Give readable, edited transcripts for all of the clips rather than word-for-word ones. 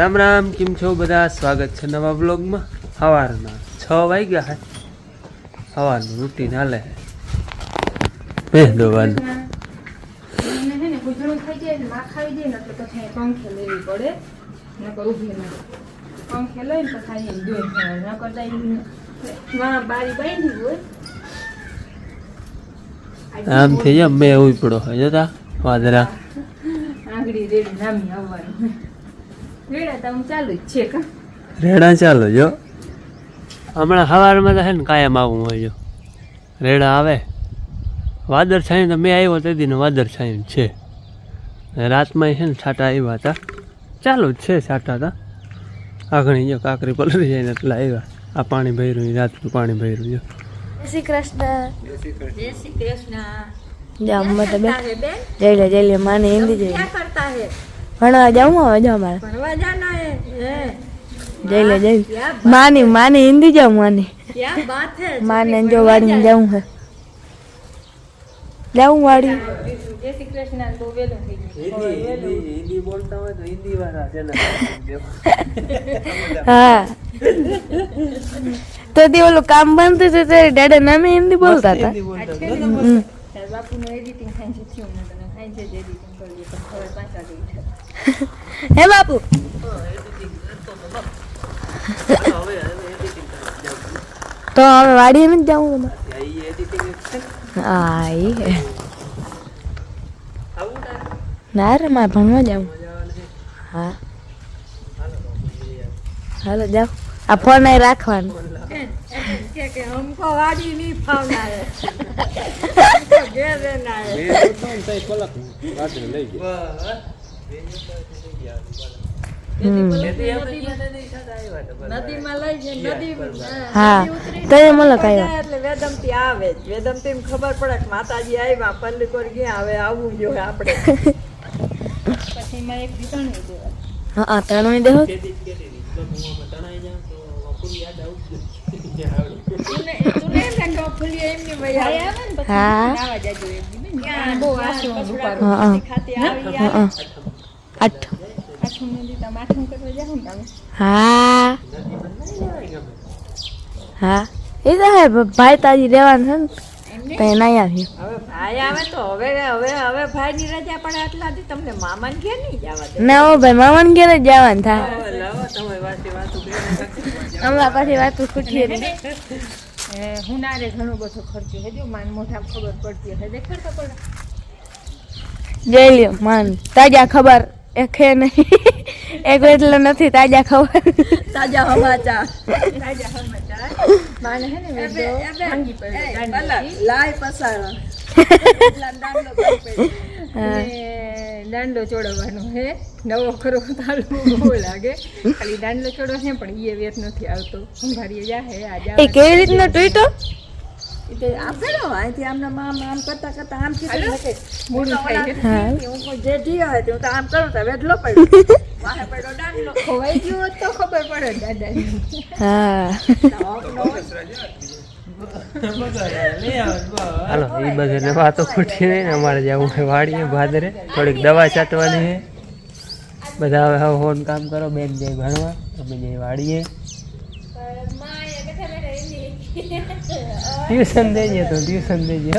રામ રામ, કેમ છો બધા? સ્વાગત છે નવા બ્લોગમાં. સવારના 6 વાગ્યા હે. સવારનું રૂટીન હાલે હે. ભેંસ દોવાનું. આમ થઈ જાય મેં એવું પડો હોય જતા વાદરા રેડા ચાલો જો. હમણાં સવારમાં તો છે ને કાયમ આવું હોય જો. રેડા આવે વાદળ છાયું તો મેં આવ્યો તે દીનો વાદળ છાયું છે. રાતમાં છે ને છાંટા આવ્યા હતા, ચાલુ જ છે છાંટા હતા. આગળ જો કાંકરી પલળી જાય ને એટલે આવ્યા. આ પાણી ભર્યું, રાતનું પાણી ભર્યું જો. જય શ્રી કૃષ્ણ. જય શ્રી કૃષ્ણ. જાઓ મત બે જઈ લે માને હિન્દી જઈ ભણવા જાઉં હવે જો મારે ભણવા જાના હે જઈ લે માને હિન્દી જાઉં માને क्या बात है माने जो वाड़ी में जाऊं है जाऊं वाड़ी जय श्री कृष्ण तो वेलो हिंदी बोलता હોય તો હિન્દી વાળા છે ને. हाँ तो दी वो लोग काम बनते थे तेरे डैडा नाम हिंदी बोलता था. बापू ने एडिटिंग खाई से थी उन्होंने तो खाई से एडिटिंग कर ली तो खबर पासा गई है बापू. तो હવે વાડી में जाऊं आई ना रे मैं भणवा जाऊं. हाँ हेलो जाओ आ फोन नहीं રાખવાનો કે हमको वाड़ी नहीं फावना है घे देना है ये तो सही पलक वाड़ी ले गया नदी में लई जे नदी हां तो मलक आयो એટલે વેદમતી આવે વેદમતી ને ખબર પડે કે માતાજી આવ્યા પલ્લી પર ગયા હવે આવું જો આપણે પછી માં એક દીતણી દેવા હા તણોઈ દેહો તણાઈ જા તો વપુરી યાદ આવશે તુને કંડો ફુલી એમની ભાઈ આવે ને પછી નાવા જાજો એમની બહુ આસો દુપાર ખાતી આવી યાર 8 हाँ हाँ ये तो है भाई ताजी રહેવાનું છે ને તો નહીં આવ્યું. હવે ભાઈ આવે તો હવે ભાઈ ની રજા પડે એટલાથી તમને મામાને ઘેર નહીં જવા દે. ના હો ભાઈ મામાને ઘેર જ જવાનું થાય. લાવો તમે વાતો હમણાં પાછી વાતો ખૂટી રહી. હુનારે ઘણો બધો ખર્ચો છે જો માન મોઢા ખબર પડતી હશે દેખાડતો પડે. જઈ લ્યો માન તાજા ખબર એક હે નહીં એક એટલે નથી તાજા ખબર તાજા સમાચાર માને હે ને વેદો ભાંગી પડ્યો લાય પસારા દાંડલો ચોડવાનો હે નવો ખરો તાલવો બહુ લાગે ખાલી દાંડલો ચોડો છે પણ ઈ વેત નથી આવતો સંભાળીએ જા હે આ જા એ કેવી રીતનો ટૂટો એટલે આપેલો અહીંથી આમના મામ આમ કરતા કરતા આમ કીધું કે મૂડી થઈ ગઈ હું કોઈ જે ઢી હોય તો આમ કરું તો વેડલો પડ્યો વાહે પડ્યો દાંડલો ખોવાઈ ગયો તો ખબર પડે દાદાની હા હાલો એ બધાને વાતો ખૂટી નહીં ને અમારે જવું છે વાડીએ ભાદરે થોડીક દવા છાંટવાની છે. બધા હવે હવે ફોન કામ કરો બેન જાય ભણવા અમે જઈએ વાડીએ ટ્યુશન દેજે તો ટ્યુશન દેજે.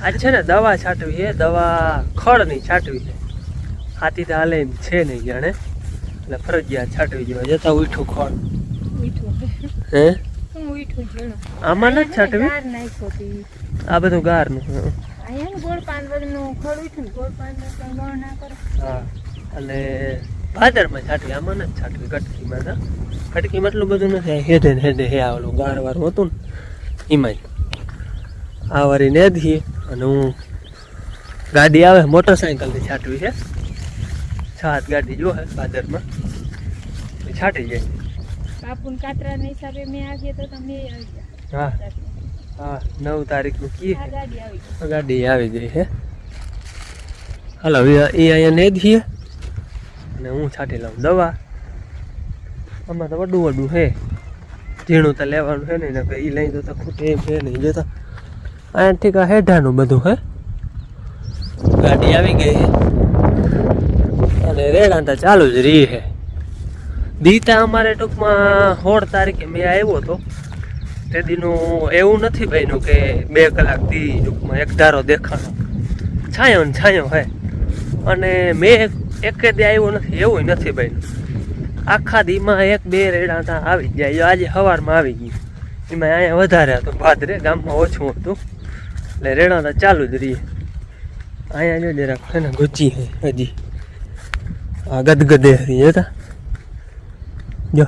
આજ છે ને દવા છાંટવી છે, દવા ખડની છાંટવી છે. હાથી તો હાલે એમ છે નહીં જાણે એટલે ફરજિયાત છાંટવી જોઈએ. જતા ઉઠું ખડ હે આમાં નથી છાંટવી આ બધું ગારનું. હા અને ભાદરમાં છાંટવી આમાં નથી છાંટવી કટકીમાં. તો કટકીમાં એટલું બધું નથી હેડે ને હેડે હે આવેલું ગાર વાળું હતું ને એમાં જ આ વારી નેધી અને હું ગાડી આવે મોટરસાઇકલથી છાંટવી છે. 7 ગાડી જો હે ભાદરમાં છાંટી જાય. બાપુન કાતરાના હિસાબે મે આગે તો તમે હા હા 9 તારીખનું કી ગાડી આવી ગઈ છે. હાલો એ અહીંયા નેધીએ અને હું છાંટી લઉં દવા. આમાં તો વડું છે ઝીણું તો લેવાનું છે ને એ લઈ દો તો ખૂટે એમ છે નહીં જોતા. અહીંયાથી કા હેઠાનું બધું હે ગાડી આવી ગઈ અને રેડા તો ચાલુ જ રહી છે. દીતા અમારે ટૂંકમાં 16 તારીખે મેં આવ્યો હતો તે દીનું એવું નથી બન્યું કે 2 કલાક દી ટૂંકમાં એક ધારો દેખાણો છાંયો ને છાંયો હે અને મેં એક દી આવ્યો નથી એવું નથી બન્યું આખા દીમાં 1-2 રેડા ત્યાં આવી જાય આજે સવારમાં આવી ગયું એમાં અહીંયા વધારે હતું ભાદરે ગામમાં ઓછું હતું એટલે રેડા તો ચાલુ જ રહીએ અહીંયા જો જરાક છે ને ગુચી હે હજી આ ગદગદે હરી જોતા જો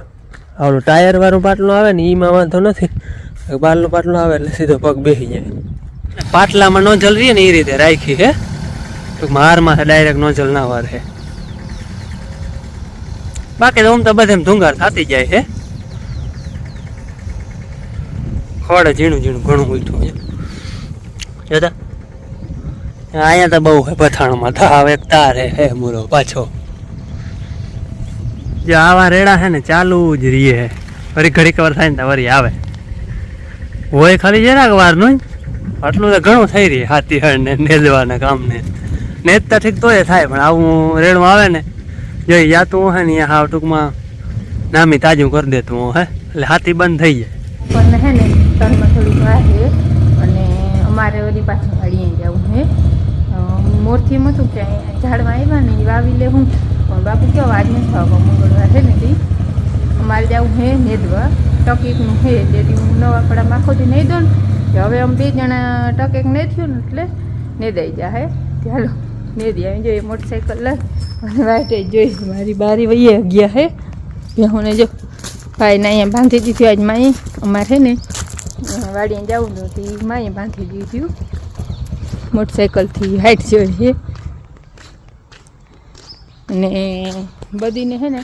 આવડું ટાયર વાળું પાટલું આવે ને એમાં વાંધો નથી બારનું પાટલું આવે એટલે સીધો પગ બેસી જાય પાટલામાં નોઝલ રહીએ ને એ રીતે રાખી હે ટૂંકમાં હારમાં ડાયરેક્ટ નોઝલ ના વારે બાકી તો આમ તો બધે ધુંગાર થતી જાય હે ખોડે ઝીણું ઝીણું ઘણું ઉઠું જોતા અહીંયા તો બહુ હે પથાણમાં તાવ એક તાર હે મૂરો પાછો જે આવા રેડા છે ને ચાલુ જ રહીએ હે વળી ઘડીક વાર થાય ને તો વળી આવે હોય ખાલી જરાક વારનું આટલું તો ઘણું થઈ રહી હાથી હળ ને નેદવાના કામને નેદતા ઠીક તો એ થાય પણ આવું રેડું આવે ને જોઈ જાતું હે ને અહીંયા હાવ ટૂંકમાં નામી તાજું કરી દેતું હે એટલે હાથી બંધ થઈ જાય પણ હે ને તનમાં થોડીક વાર છે અને અમારે વળી પાછું વાળીએ જવું હે મોરથી હતું કે ઝાડમાં આવ્યા ને એ વાવી લેવું પણ બાપુ કેવો આજ નથી વાવો મંગળવાર છે ને તે અમારે જવું હે નેદવા ટકેકનું હે જેથી હું નવા કપડામાં આખોથી નહીં દઉં ને હવે અમે 2 જણા ટકેક નહીં થયું ને એટલે નેદાઈ જા હે ચાલો નેદી આવી જોઈએ મોટરસાઇકલ લઈ અને વાટે જોઈ મારી બારી વહીએ ગયા હે હું જો ભાઈને અહીંયા બાંધી દીધી આજ માએ અમારે છે ને વાડીએ જવું નહોતું માએ બાંધી દીધું મોટરસાઇકલથી હાઈટ જોઈએ અને બધીને છે ને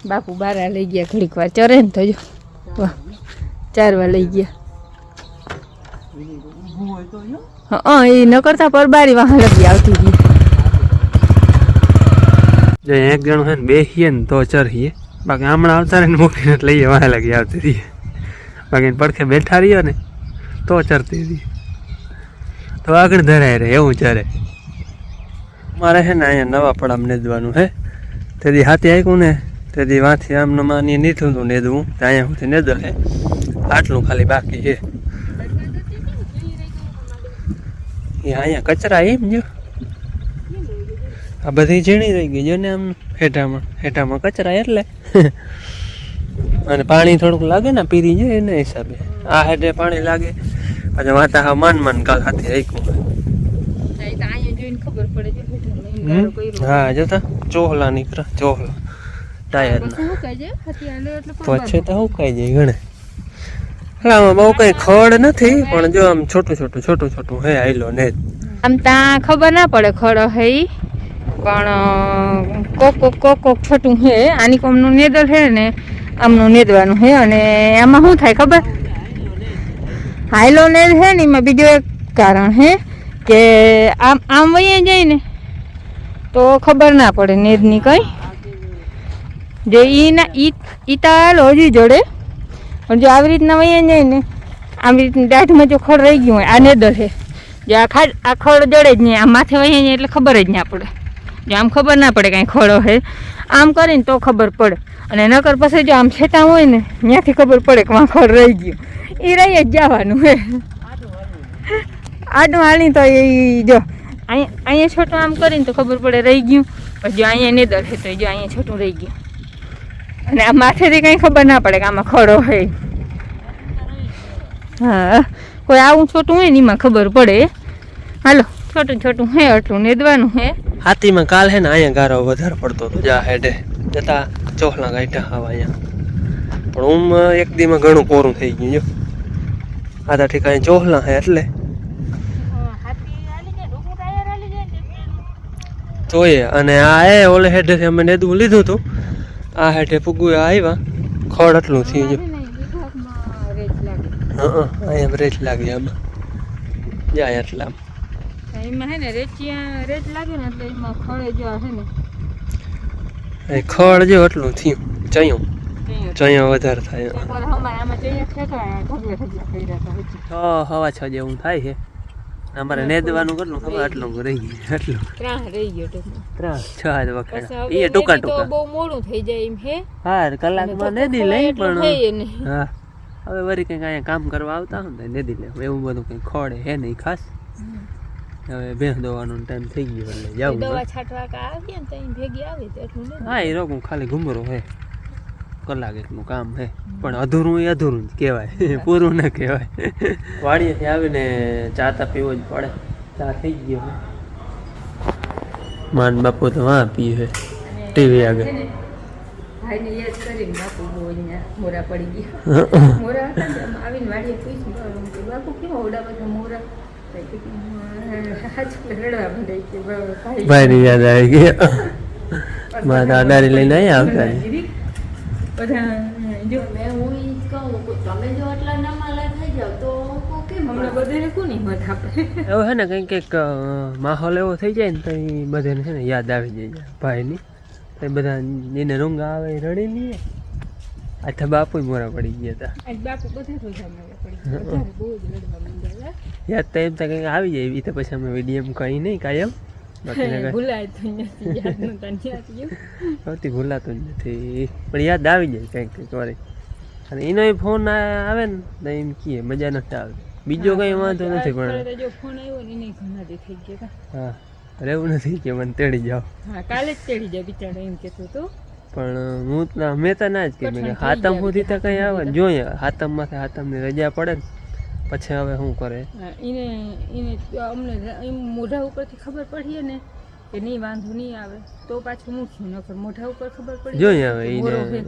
બાપુ બારા લઈ ગયા ઘડીક વાર ચરે ને તો જો વાહ ચારવા લઈ ગયા હા એ ન કરતા પરબારી વાહ લગી આવતી હતી જો એક જણ છે ને બેસીએ ને તો ચરીએ બાકી હમણાં આવતા ને મૂકીને લઈએ વાહ લગી આવતી હતી બાકી પડખે બેઠા રહ્યો ને તો ચરતી હતી તો આગળ ધરાય રહે એવું ચરે મારે છે ને અહીંયા નવા પડામ નેદવાનું હે તેથી હાથી આવ્યું ને તેથી વાંથી આમને માની નીઠું હતું નેદવું તો અહીંયા સુધી નેદર હે આટલું ખાલી બાકી છે એ અહીંયા કચરા એમ જો આ બધી ઝીણી રહી ગઈ જો ને આમ હેઠામાં કચરા એટલે અને પાણી થોડુંક લાગે ને પીરી જાય એના હિસાબે આ હેઠે પાણી લાગે પછી વાતા હા માન કાલ હાથી રાખ્યું હા જોતા ચોહલા નીકળે ચોહલા ટાયર પછી તો સુકાઈ જાય ઘણે આમાં બહુ કઈ ખડ નથી પણ જો આમ છોટું હે આયલો ને આમ ત્યાં ખબર ના પડે ખડો હે પણ કોક છોટું હે આની કોમનું નેદર હે ને આમનું નેદવાનું હે અને આમાં શું થાય ખબર હાયલો નેદ હે ને એમાં બીજું એક કારણ હે કે આમ વહી જાય ને તો ખબર ના પડે નેદની કઈ જે ઈ તાલ હજી જોડે પણ જો આવી રીતના વહી જાય ને આવી રીતની દાઢમાં જો ખડ રહી ગયું હોય આ નેદર છે જો આ ખડ જડે જ નહીં આમ માથે વહી જાય એટલે ખબર જ ના પડે જો આમ ખબર ના પડે કાંઈ ખડો છે આમ કરીને તો ખબર પડે અને નકર પછી જો આમ છેટા હોય ને ત્યાંથી ખબર પડે કે ખડ રહી ગયું એ રહી જ જવાનું હે આડું હાલી તો એ જો અહીંયા છોટું આમ કરીને તો ખબર પડે રહી ગયું પછી જો અહીંયા નેદર છે તો જો અહીંયા છોટું રહી ગયું અને આ માથેથી કંઈ ખબર ના પડે કે આમાં ખડો હોય હા કોઈ આવું છોટું હોય ને એમાં ખબર પડે હાલો છોટું હે આટલું નેદવાનું હે હાથીમાં કાલ હે ને અહીંયા ગારો વધારે પડતો હતો જા હેડે જતા ચોખલા ગાઈટા આવા અહીંયા પણ એક દીમાં ઘણું કોરું થઈ ગયું જો આધા ઠીકાણે ચોખલા હે એટલે જોઈએ અને આ એ ઓલે હેઠેથી અમે નેદવું લીધું હતું આ હેઠે ફૂગું આવ્યા ખડ આટલું થયું જો અહીંયા રેત લાગી આમાં જાય એટલા એમાં હે ને રેત લાગે ને એટલે એમાં ખડે જો હે ને ખડ જો એટલું થયું ચયું વધારે થાય આમાં 6 જેવું થાય છે અમારે નેદવાનું કેટલું ખબર આટલું રહી ગયું આટલું ત્રાહ રહી ગયો ટૂંકમાં 3-6 વખત એ ટૂંકા ટૂંકા બહુ મોડું થઈ જાય એમ હે હા કલાકમાં નેદી લઈ પણ પણ હા હવે વળી કંઈક અહીંયા કામ કરવા આવતા હોય ને નેદી લે એવું બધું કંઈ ખોડે હે નહીં ખાસ હવે ભેંસ દોવાનો ટાઈમ થઈ ગયો એટલે જાવું દવા છાંટવા કા આવીએ ને તો અહીં ભેગી આવી તો એટલું નહીં હા એ રોગું ખાલી ઘુમરો હે કલાક એકનું કામ હે પણ અધૂરું એ અધૂરું જ કહેવાય પૂરું ન કહેવાય વાડીએથી આવીને ચા તા પીવો જ પડે ચા થઈ ગયો માન બાપુ તો હા પીએ ટીવી આગળ ભાઈને યાદ કરીને બાપુ બહુ અહીંયા મોરા પડી ગયા મોરા હતા ને આવીને વાડીએ પૂછ્યું કે બાપુ કેમ ઓડા બધા મોરા રડવા મંડાઈ કે ભાઈની યાદ આવી ગઈ મારા દાદાને લઈને અહીંયા આવતા બધા જો મેં હું ઈ કહું કે તમે જો આટલા નામાલા થઈ જાવ તો કેમ હમણાં બધાને કોની મત આપે એવું છે ને કંઈક માહોલ એવો થઈ જાય ને તો એ બધાને છે ને યાદ આવી જાય ભાઈની તો બધા એને રૂંગા આવે એ રડી લઈએ આથા બાપુ મોરા પડી ગયા હતા બાપુ બધા રોજા મોરા પડી ગયા બહુ જ રડવા માંડ્યા યાદ તો એમ તો કંઈક આવી જાય એ તો પછી અમે વિડીયો કંઈ નહીં કાયમ ભૂલાય તો નથી યાદ નતા ગયું સૌથી ભૂલાતું જ નથી પણ યાદ આવી જાય કંઈક કંઈક વાર અને એનો ફોન આવે ને તો એમ કીએ મજા નથી આવે બીજો કંઈ વાંધો નથી પણ જો ફોન આવ્યો ને એને ઘણા દી થઈ ગયા હા રહેવું નથી કે મને તેડી જાઓ હા કાલે જ તેડી જાય બિચારા એમ કહેતો તો પણ હું મેં તો ના જ કે હાતમ સુધી તો કંઈ આવે ને જોઈએ હાતમમાંથી હાતમની રજા પડે ને પછી હવે શું કરે એને અમને એમ મોઢા ઉપરથી ખબર પડીએ ને કે નહીં વાંધો નહીં આવે તો પાછું મૂક્યું નકર મોઢા ઉપર ખબર પડી જોઈએ હવે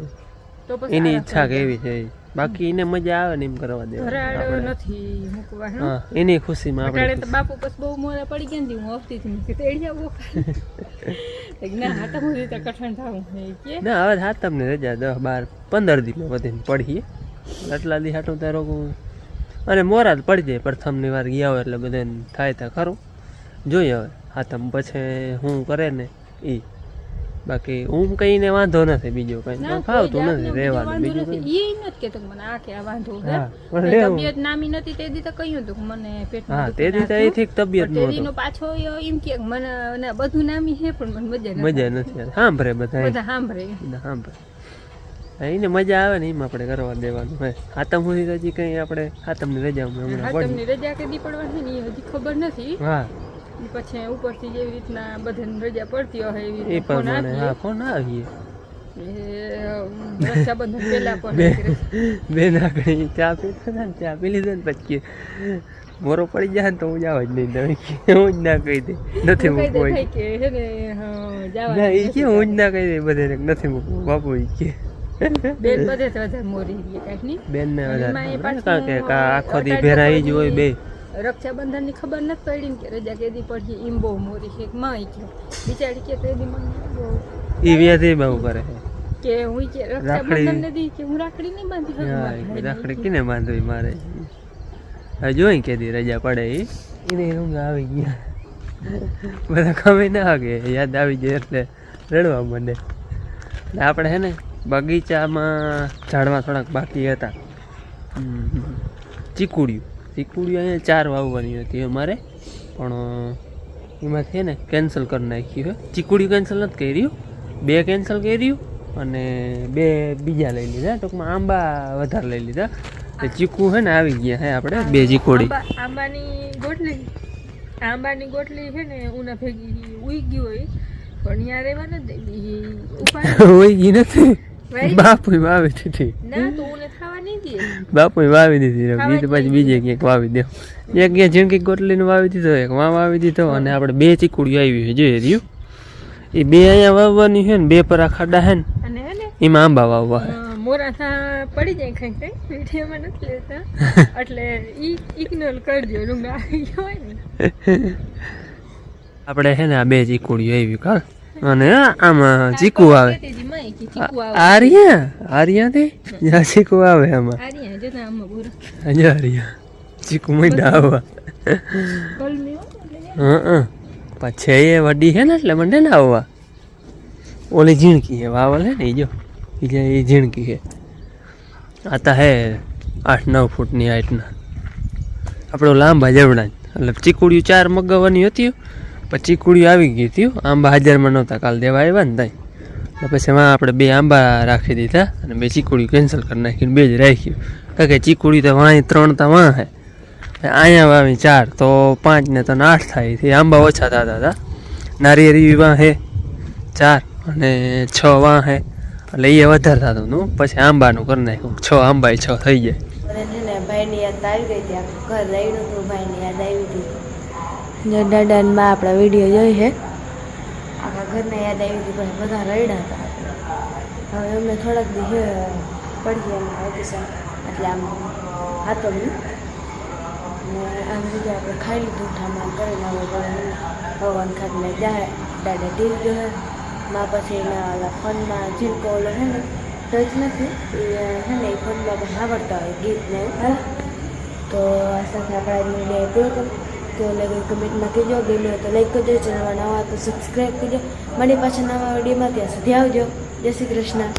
તો પછી એની ઈચ્છા કેવી છે બાકી એને મજા આવે ને એમ કરવા દે ઘરાડો નથી મૂકવાનો હા એની ખુશીમાં આપણે તો બાપુ પછી બહુ મોડા પડી ગયા ને હું હફતી હતી કે તેડી જાવ ના હાથા મોરી તો કઠણ થાવું કે ના હવે હાથમને રજા 10-12-15 દિવસ વધીને પડીએ આટલા દી હાટું તારો અને મોરા જ પડી જાય પ્રથમની વાર ગયા હોય એટલે બધાને થાય ત્યાં ખરું જોઈએ હવે હાથમ પછી હું કરે ને એ બાકી હું કહીને વાંધો નથી બીજો કઈ ખાવતું નથી રહેવાનું બીજું એ નથી કેતો મને આ કે આ વાંધો તબિયત નામી નથી તે દી તો કહ્યું હતું મને પેટમાં હા તે દી તો એથી તબિયત નો પાછો એમ કે મને બધું નામી છે પણ મને મજા નથી સાંભળે બધા સાંભળે એને મજા આવે ને એમ આપણે કરવા દેવાનું હોય હાથમ સુધી તો હજી કઈ આપણે હાથમની રજા હાથમની રજા કેદી પડવાની ને હજી ખબર નથી હા પછી ઉપરથી જેવી રીતના બધાને રજા પડતી હોય એવી એ પ્રમાણે હા ફોન આવીએ રક્ષાબંધન પહેલા પણ બેન આગળ ચા પીતા ને ચા પી લીધો ને પછી મોરો પડી જાય ને તો હું જાવ જ નહીં તમે હું જ ના કહી દે નથી મૂકવું ના એ કે હું જ ના કહી દે બધે નથી મૂકવું બાપુ એ કે બેન બધે તો વધારે મોરી કાંઈક નહીં બેન ને વધારે આખો દી ભેરા એ જ હોય બે રક્ષાબંધન ની ખબર નથી પડી કે રજા કેદી પડી એમ બહુ મોરી છે માં કે બિચારી કે તેદી મને એ વ્યાધી બહુ કરે કે હું કે રક્ષાબંધન ને દી કે હું રાખડી નહીં બાંધી શકું રાખડી કેને બાંધવી મારે હવે જોઈ કેદી રજા પડે એને રૂંગ આવી ગયા બધા ખબર ના આવે યાદ આવી જાય એટલે રડવા માંડે આપણે હે ને બગીચામાં ઝાડવા થોડાક બાકી હતા ચીકુડિયું અહીંયા 4 વાવવાની હતી અમારે પણ એમાંથી ને કેન્સલ કરી નાખ્યું હે ચીકુડિયું કેન્સલ નથી કર્યું 2 કેન્સલ કર્યું અને 2 બીજા લઈ લીધા ટૂંકમાં આંબા વધારે લઈ લીધા તો ચીકુ હે ને આવી ગયા હે આપણે 2 ચીકુડી આંબાની ગોટલી છે ને ઉના ભેગી ઉઈ ગઈ હોય પણ યાર એવા નથી ઉઈ ગઈ નથી બાપુ વાવી દીધી ના તો ઉને ખાવા નહીં દે બાપુ વાવી દીધી બીજે પછી બીજે ક્યાંક વાવી દે એક ગયા ઝીણકી ગોટલીને વાવી દીધો એક વાવી દીધો અને આપણે 2 ચીકુડી આવી છે જોઈ રહ્યું એ 2 અહીંયા વાવવાની છે ને 2 પર આ ખાડા છે ને એમાં આંબા વાવવા મોરા પડી જાય કઈ વિડીયોમાં નથી લેતા એટલે ઇગ્નોર કરજો રૂંગ આવી ગયો હોય ને આપણે છે ને આ 2 ચીકુડીઓ આવી કાલ અને આમાં ચીકુ આવે આર્યા થી ચીકુ આવે આમાં ચીકુ મહિના આવવા પછી એ વડી છે ને એટલે મને ને આવવા ઓલી ઝીણકી છે વાવલ હે ને એ જો એ ઝીણકી છે આ તો હે 8-9 ફૂટની હાઈટના આપણો લાંબા જવડા એટલે ચીકુડિયું 4 મગાવવાની હતી, પણ ચીકુડિયું આવી ગઈ હતી. આંબા 1000માં નહોતા, કાલ દેવા આવ્યા ને ત્યાં. એટલે પછી એમાં આપણે 2 આંબા રાખી દીધા અને 2 ચીકુડિયું કેન્સલ કરી નાખીને 2 જ રાખ્યું. કારણ કે ચીકુડિયું તો વાંય 3 તો વાં હે, અહીંયા વાવી 4 તો 5 ને 8 થાય. એ આંબા ઓછા થતા હતા. નારિયેળી વાં હે 4 અને 6 વાં હે, એટલે એ વધારે થતું હતું. પછી આંબાનું કરી નાખ્યું, 6 આંબા 6 થઈ જાય. ભાઈની યાદ આવી ગઈ હતી, આખું ઘર રહીનું હતું, ભાઈની યાદ આવી હતી. જો દાદામાં આપણા વિડીયો જોઈ છે, આખા ઘરને યાદ આવી હતી, પછી બધા રડ્યા હતા. હવે અમને થોડાક દી પડી ગયા વેકેશન, એટલે આમ હાથો નહીં ને આમ બીજું આપણે ખાઈ લીધું ઠામા કરીને ભગવાન ખાઈને જાય. દાદા ટીવી જોવે માં, પછી એના ઓલા ફોનમાં જીનકો ઓલો છે ને ટચ નથી એ છે ને, એ ફોનમાં પણ સાંભળતા હોય ગીત ને એવું. તો આ સાથે આપણે આજનો વિડીયો પૂરો કરો. તો લાગે કમેન્ટમાં કહેજો, ગમ્યો તો લાઈક કરજો, ચેનલમાં નવા તો સબસ્ક્રાઈબ કરજો. મળી પાછા નવા વિડીયોમાં, ત્યાં સુધી આવજો. જય શ્રી કૃષ્ણ.